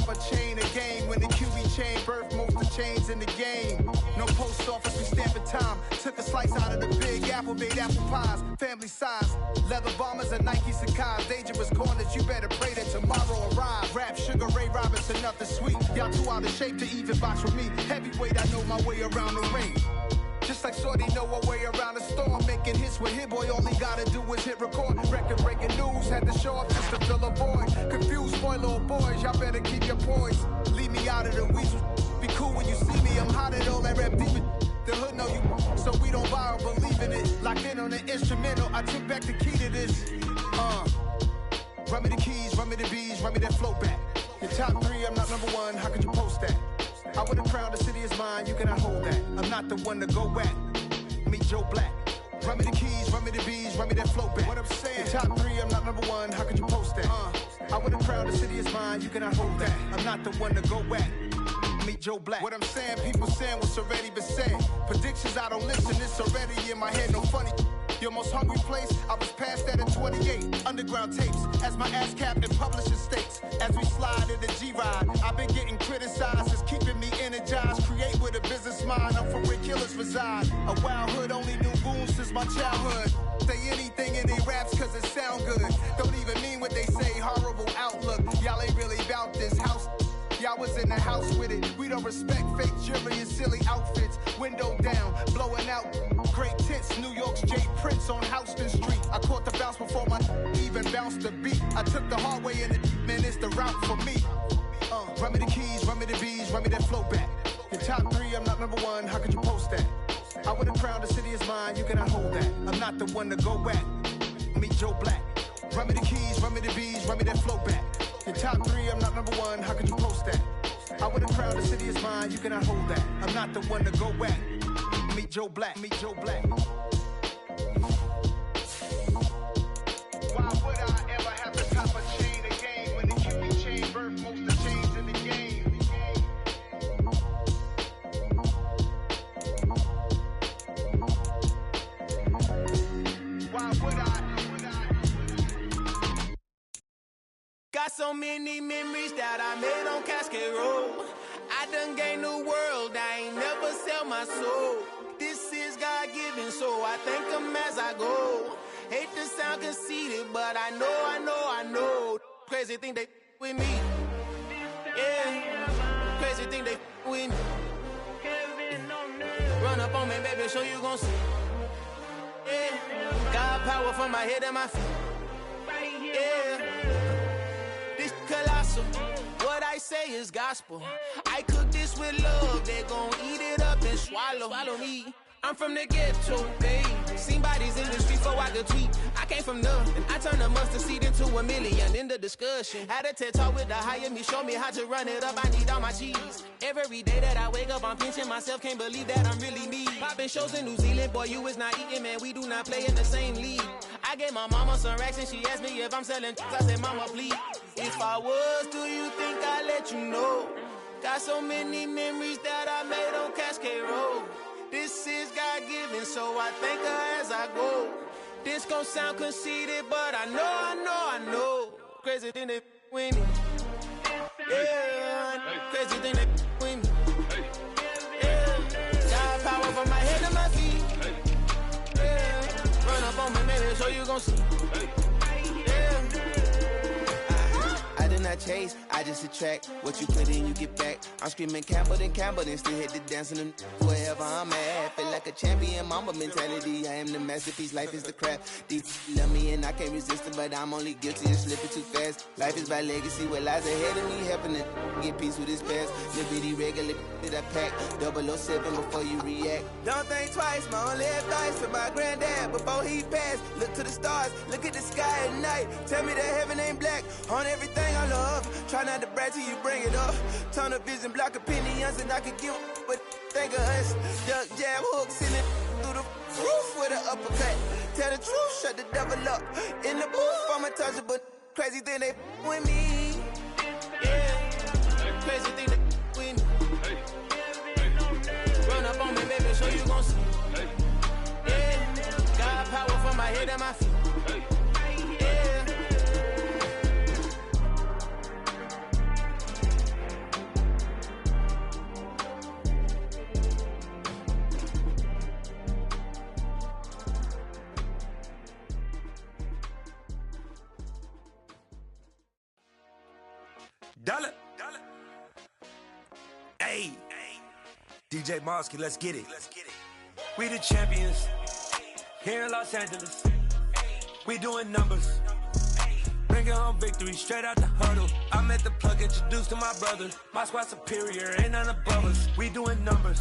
copper chain of game. When the QB chain birthed most of chains in the game. No post office, we stamping time. Took a slice out of the big apple, made apple pies. Family size, leather bombers and Nike Sacai's. Dangerous corners, you better pray that tomorrow arrives. Rap, Sugar Ray Robinson, nothing sweet. Y'all too out of shape to even box with me. Heavyweight, I know my way around the ring. Just like Shorty know her way around the storm. Making hits with Hit Boy, all he gotta do is hit record. Record-breaking news, had to show up just to fill a void. Confused, spoiled little boys, y'all better keep your poise. Leave me out of the weasel. Be cool when you see me, I'm hot at all that rap demon. The hood know you, so we don't borrow, believe in it. Locked in on the instrumental, I took back the key to this. Run me the keys, run me the bees, run me that flow back. Your top 3, I'm not number 1, how could you post that? I would've crowned the city is mine, you cannot hold that. I'm not the one to go at. Meet Joe Black. Run me the keys, run me the bees, run me that flow back. What I'm saying, your top 3, I'm not number 1, how could you post that? I would've crowned the city is mine, you cannot hold that. I'm not the one to go at. Meet Joe Black. What I'm saying, people saying what's already been said. Predictions, I don't listen, it's already in my head, no funny. Your most hungry place, I was past that at 28. Underground tapes, as my ass cap in publishing states. As we slide in the G-Ride, I've been getting criticized, it's keeping me energized. Create with a business mind, I'm from where killers reside. A wild hood, only knew goons since my childhood. Say anything in they raps cause it sound good. Don't even mean what they say, horrible outlook. Y'all ain't really about this house. Y'all was in the house with it. We don't respect fake jewelry and silly outfits. Window down, blowing out great tits. New York's J. Prince on Houston Street. I caught the bounce before my even bounced the beat. I took the hard way in it, man, it's the route for me. Run me the keys, run me the bees, run me that flow back. Your top 3, I'm not number 1, how could you post that? I would've crowned the city is mine, you cannot hold that. I'm not the one to go at. Meet Joe Black. Run me the keys, run me the bees, run me that flow back. Your top 3, I'm not number 1, how could you post that? I would've crowned the city is mine, you cannot hold that. I'm not the one to go at. Meet Joe Black, meet Joe Black. Why would I ever have to cop a chain again when the QB chain birthed most of the chains in the game? Why would I? Got so many memories that I made on Cascade Road. I done gained the world, I ain't never sell my soul. This is God-given, so I thank him as I go. Hate to sound conceited, but I know. Crazy thing they with me. Yeah, crazy thing they with me. Run up on me, baby, show you gon' see. Yeah, got power from my head and my feet. Yeah. Colossal, what I say is gospel. I cook this with love, they gon' eat it up and swallow me. I'm from the ghetto, babe. Seen bodies in the street before I could tweet. I came from nothing, I turned a mustard seed into a million. In the discussion, had a TED talk with the higher me, show me how to run it up. I need all my cheese. Every day that I wake up, I'm pinching myself, can't believe that I'm really me. Popping shows in New Zealand, boy, you is not eating, man. We do not play in the same league. I gave my mama some racks and she asked me if I'm selling. I said, mama, please. If I was, do you think I'd let you know? Got so many memories that I made on Cascade Road. This is God-given, so I thank her as I go. This gon' sound conceited, but I know. Crazy thing they with me. Yeah, crazy thing they with me. Yeah, got power from my head to my feet. Yeah, run up on me, maybe so you gon' see. I did not chase, I just attract. What you put in, you get back. I'm screaming Campbell, then still hit the dance and wherever I'm at. Feel like a champion, mama mentality. I am the masterpiece, life is the crap. Deep love me and I can't resist it, but I'm only guilty of slipping too fast. Life is by legacy, what lies ahead of me, helping to get peace with his past. Live bitty regular that I pack. 007 before you react. Don't think twice, my only advice for my granddad before he passed. Look to the stars, look at the sky at night. Tell me that heaven ain't black on everything I love. Try not to brag till you bring it up. Tunnel vision, block opinions, and I could give but think of us. Duck, jab, hooks in it through the roof with an uppercut. Tell the truth, shut the devil up. In the booth, I'm untouchable. Crazy thing they with me. Yeah, crazy thing they with me. Run up on me, baby, so you gon' see. Yeah, got power from my head and my feet. Yeah. Dollar. Hey. DJ Mosky, let's get it. We the champions. Here in Los Angeles. We doing numbers. Bringing home victory straight out the huddle. I met the plug, introduced to my brother. My squad superior, ain't none above us. We doing numbers.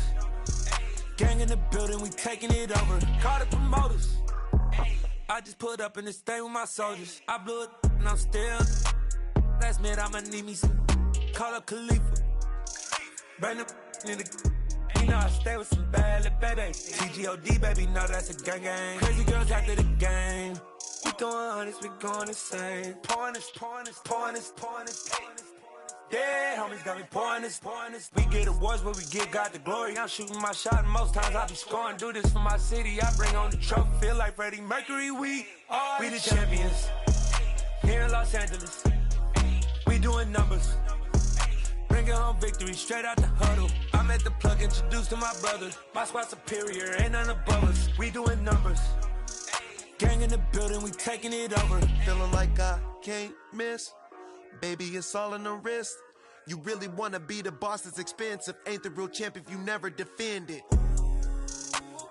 Gang in the building, we taking it over. Call the promoters. I just put up in this thing with my soldiers. I blew it and I'm still. Last minute I'ma need me some. Call up Khalifa. Bring the in the. You know I stay with some bad little baby. TGOD baby, know that's a gang gang. Crazy girls after the game. We throwing hundreds, we going insane. Pouring this. Yeah, homies got me pouring this. We get awards, but we get God the glory. I'm shooting my shot, and most times I be scoring. Do this for my city, I bring on the trophy. Feel like Freddie Mercury, we the champions. Here in Los Angeles, we doing numbers. Bringing home victory straight out the huddle. I met the plug, introduced to my brother. My squad superior, ain't none above us. We doing numbers. Gang in the building, we taking it over. Feeling like I can't miss. Baby, it's all in the wrist. You really wanna be the boss, it's expensive. Ain't the real champ if you never defend it.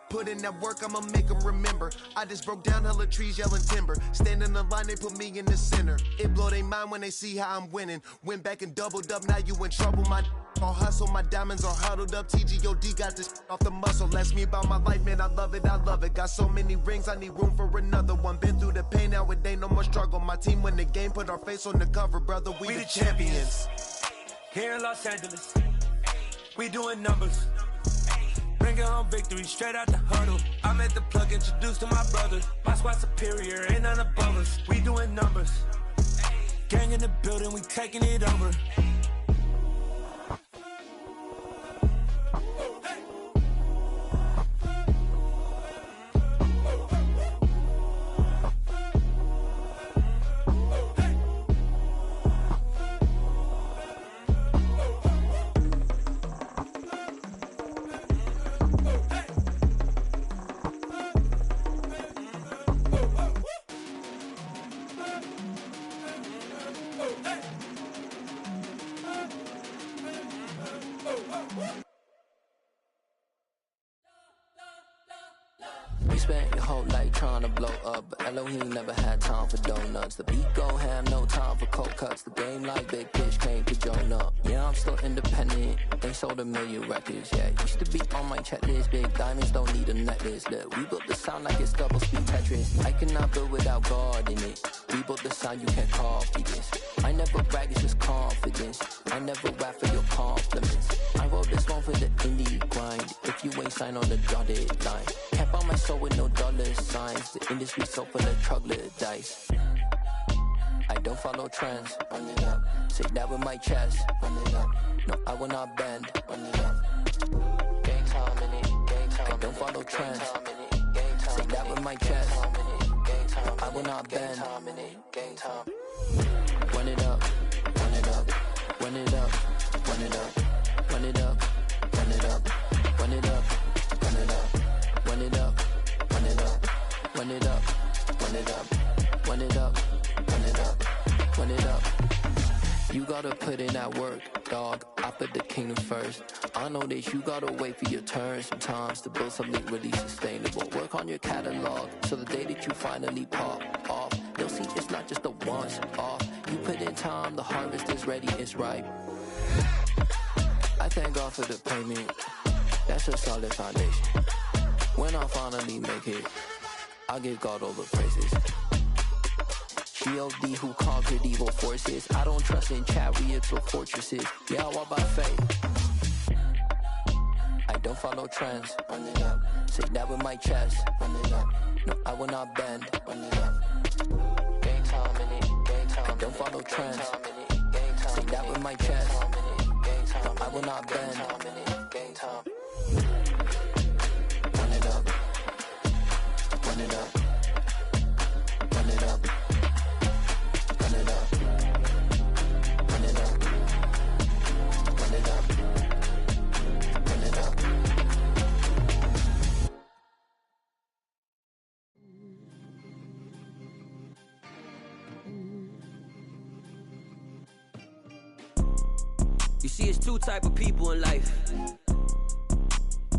Put in that work, I'ma make them remember. I just broke down hella trees, yelling timber. Stand in the line, they put me in the center. It blow their mind when they see how I'm winning. Went back and doubled up, now you in trouble. My all hustle, my diamonds are huddled up. TGOD got this off the muscle. Ask me about my life, man, I love it. Got so many rings, I need room for another one. Been through the pain, now it ain't no more struggle. My team win the game, put our face on the cover, brother. We the champions. Here in Los Angeles, we doing numbers. Bringing home victory straight out the huddle. I met the plug, introduced to my brother. My squad superior, ain't none above us. We doing numbers. Gang in the building, we taking it over. You spent your whole life trying to blow up, but Elohim never had time for donuts. The beat go ham, no time for cold cuts. The game like Big Fish came to Jonah. Yeah, I'm still independent, ain't sold 1 million records. Yeah, used to be on my checklist. Big diamonds don't need a necklace. Look, we built the sound like it's double speed Tetris. I cannot build without God in it. We built the sound, you can't copy this. I never brag, it's just confidence. I never rap for your compliments. I wrote this one for the indie grind. If you ain't signed on the dotted line, can't buy my soul with no dollar signs. The industry so full of troglodytes. I don't follow trends. Run it up. Say that with my chest. Run it up. No, I will not bend. Run it up. Gang time in it. Gang time. I don't follow trends. Say that with my chest. No, I will not bend. Gang time. Run it up. Run it up. Run it up. Run it up. Run it up. Run it up. Run it up. Run it up. Run it up. Run it up. Run it up. Run it up. Run it up. Run it up. Run it up. You gotta put in that work, dog. I put the kingdom first. I know that you gotta wait for your turn sometimes to build something really sustainable. Work on your catalog, so the day that you finally pop off, you'll see it's not just a once off. You put in time, the harvest is ready, it's ripe. I thank God for the payment. That's a solid foundation. When I finally make it, I give God all the praises. G.O.D. who conquered evil forces. I don't trust in chariots or fortresses. Yeah, I walk by faith. I don't follow trends. Run it up. Say that with my chest. Run it up. No, I will not bend. Run it up. Gang time in it. Gang time. I don't follow trends. Say that with my chest. No, I will not bend. Gang time. Run it up. Run it up. Run it up. Run it up. Run it up. Run it up. Run it up. You see, it's two type of people in life.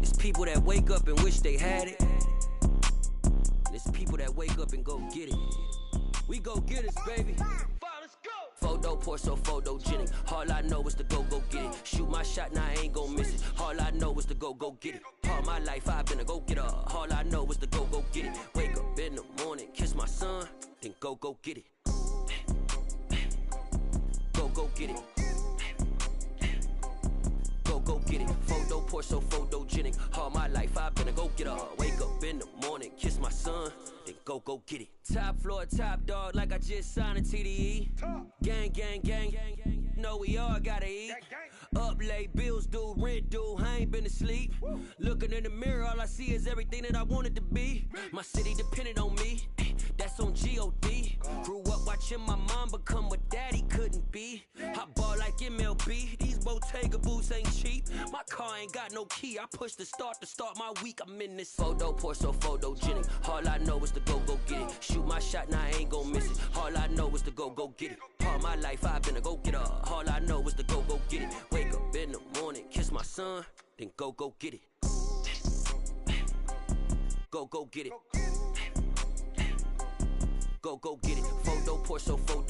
It's people that wake up and wish they had it. And it's people that wake up and go get it. We go get it, baby. Photo poor, so photogenic. All I know is to go get it. Shoot my shot, now I ain't gon' miss it. All I know is to go get it. All my life I've been a go-getter. All I know is to go get it. Wake up in the morning, kiss my son, then go get it. Go get it. Go get it. Photo poor, so photogenic. All my life I've been a go-getter. Wake up in the morning, kiss my son, then go get it. Top floor, top dog, like I just signed a TDE. Gang, gang, gang, gang, gang. Know we all gotta eat. Up late, bills due, rent due, I ain't been asleep. Looking in the mirror, all I see is everything that I wanted to be. My city depended on me, that's on G.O.D. Grew up watching my mom become what daddy couldn't be. I ball like MLB, these Bottega boots ain't cheap. My car ain't got no key, I push the start to start my week. I'm in this photo poor, so photogenic. All I know is to go get it. Shoot my shot, now I ain't gon' miss it. All I know is to go get it. All my life I've been a go-getter. All I know is to go get it. Wake up in the morning, kiss my son, then go get it. Go get it. Go get it. Photo poor, so photo